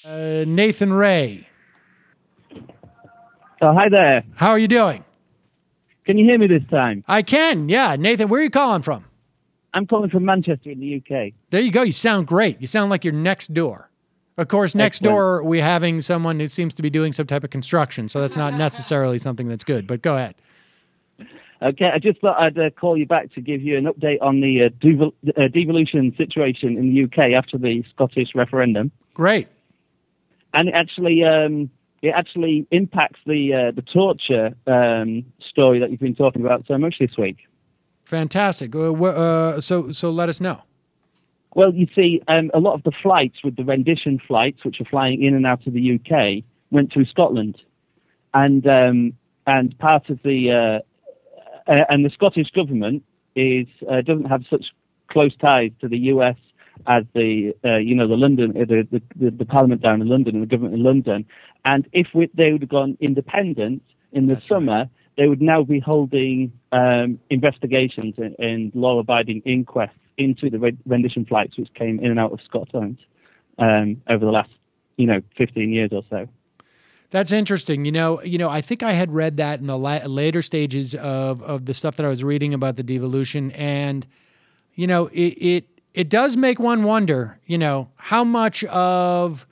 Nathan Ray. Oh, hi there. How are you doing? Can you hear me this time? I can, yeah. Nathan, where are you calling from? I'm calling from Manchester in the UK. There you go. You sound great. You sound like you're next door. Of course, next Excellent. door, we're having someone who seems to be doing some type of construction, so that's not necessarily something that's good, but go ahead. Okay, I just thought I'd call you back to give you an update on the devolution situation in the UK after the Scottish referendum. Great. And it actually impacts the torture story that you've been talking about so much this week. Fantastic. So let us know. Well, you see, a lot of the flights with the rendition flights, which are flying in and out of the UK, went through Scotland, and part of the and the Scottish government doesn't have such close ties to the US as the London the Parliament down in London and the government in London, and if they would have gone independent in the summer. Right. They would now be holding investigations and law-abiding inquests into the rendition flights which came in and out of Scotland over the last, 15 years or so. That's interesting. I think I had read that in the later stages of the stuff that I was reading about the devolution, and it does make one wonder, how much of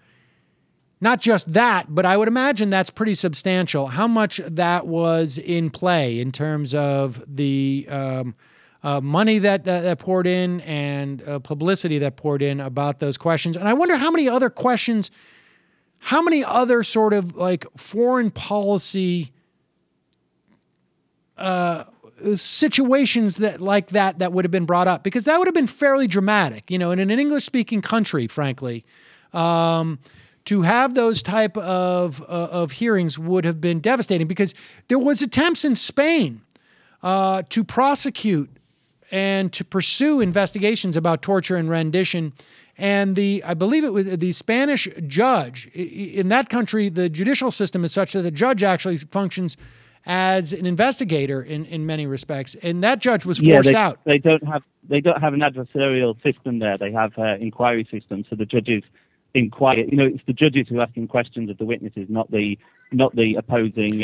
not just that, but I would imagine that's pretty substantial. How much that was in play in terms of the money that poured in and publicity that poured in about those questions. And I wonder how many other questions, how many other sort of like foreign policy situations that would have been brought up, because that would have been fairly dramatic, in an English-speaking country, frankly. To have those type of hearings would have been devastating, because there was attempts in Spain to prosecute and to pursue investigations about torture and rendition. And I believe it was the Spanish judge in that country. The judicial system is such that the judge actually functions as an investigator in many respects. And that judge was forced out. They don't have an adversarial system there. They have inquiry systems. So the judges inquire. It's the judges who are asking questions of the witnesses, not the opposing,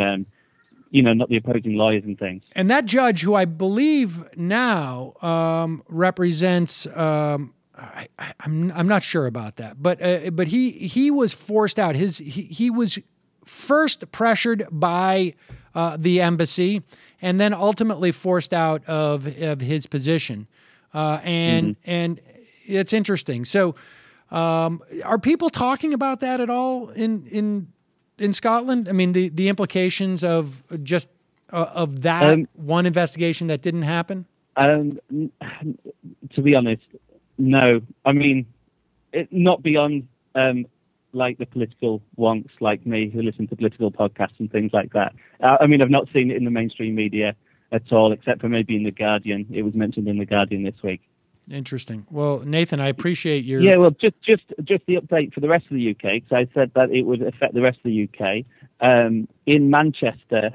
not the opposing lawyers and things. And that judge, who I believe now represents, I'm not sure about that, but he was forced out. He was first pressured by the embassy, and then ultimately forced out of his position, and it's interesting. So. Are people talking about that at all in Scotland? I mean, the implications of just of that one investigation that didn't happen? To be honest, no. I mean, not beyond like the political wonks like me who listen to political podcasts and things like that. I mean, I've not seen it in the mainstream media at all, except for maybe in The Guardian. It was mentioned in The Guardian this week. Interesting. Well, Nathan, I appreciate your... Yeah, well, just the update for the rest of the UK, because I said that it would affect the rest of the UK. In Manchester,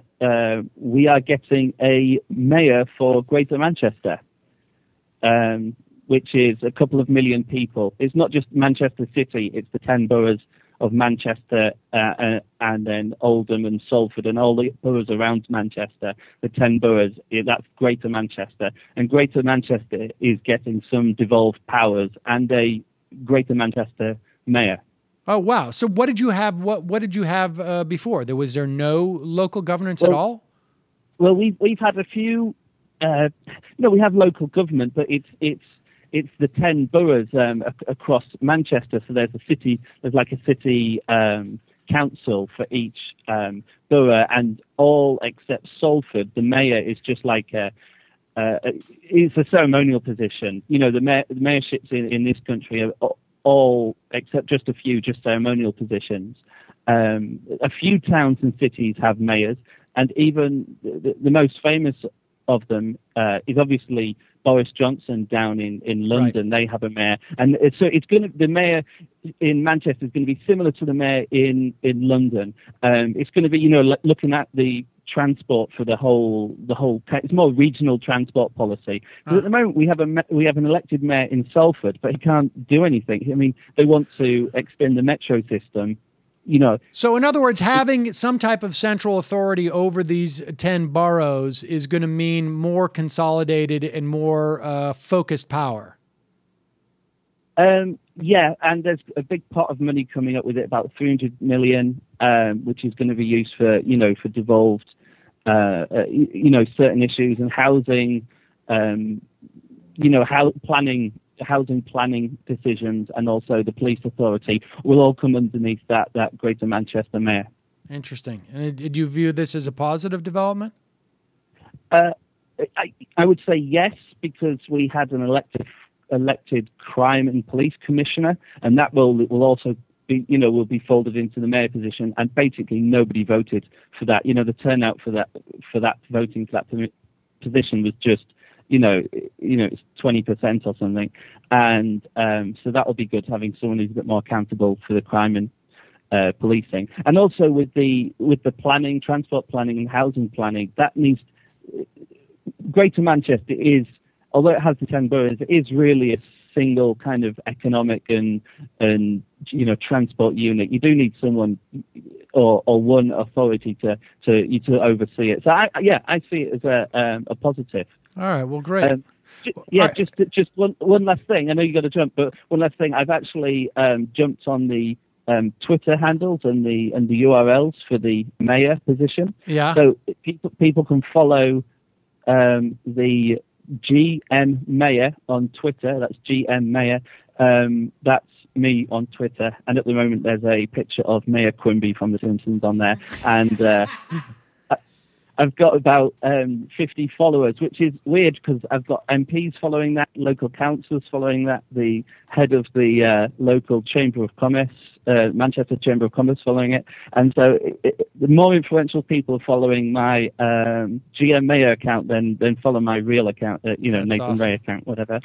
we are getting a mayor for Greater Manchester, which is a couple of million people. It's not just Manchester City, it's the 10 boroughs of Manchester and then Oldham and Salford and all the boroughs around Manchester, the 10 boroughs, that's Greater Manchester. And Greater Manchester is getting some devolved powers and a Greater Manchester mayor. Oh, wow. So what did you have? What did you have before? Was there no local governance at all? Well, we've had a few. We have local government, but it's the 10 boroughs across Manchester. So there's like a city council for each borough, and all except Salford, the mayor is just like it's a ceremonial position. The mayorships in this country are all except just a few just ceremonial positions. A few towns and cities have mayors, and even the most famous of them is obviously Boris Johnson down in London. Right. They have a mayor, and so the mayor in Manchester is going to be similar to the mayor in London. It's going to be looking at the transport for the whole. It's more regional transport policy. But at the moment, we have an elected mayor in Salford, but he can't do anything. I mean, they want to extend the metro system. So in other words, having some type of central authority over these 10 boroughs is going to mean more consolidated and more focused power. Yeah, and there's a big pot of money coming up with it, about 300 million, which is going to be used for, for devolved, certain issues and housing, housing planning decisions, and also the police authority will all come underneath that Greater Manchester Mayor. Interesting. And did you view this as a positive development? I would say yes, because we had an elected crime and police commissioner, and that will also be, will be folded into the mayor position. And basically, nobody voted for that. The turnout for that voting for that position was just, it's 20% or something. And so that will be good, having someone who's a bit more accountable for the crime and policing. And also with the planning, transport planning and housing planning, that needs. Greater Manchester is, although it has the 10 boroughs, it is really a single kind of economic and transport unit. You do need someone or one authority to oversee it. So I see it as a positive. All right. Well, great. Just one last thing. I know you got to jump, but one last thing. I've actually jumped on the Twitter handles and the URLs for the mayor position. Yeah. So people can follow the GM Mayor on Twitter. That's GM Mayor. That's me on Twitter. And at the moment, there's a picture of Mayor Quimby from The Simpsons on there. And I've got about 50 followers, which is weird because I've got MPs following that, local councillors following that, the head of the local Chamber of Commerce, Manchester Chamber of Commerce following it. And so the more influential people following my GM Mayor account than follow my real account, Nathan awesome. Ray account, whatever.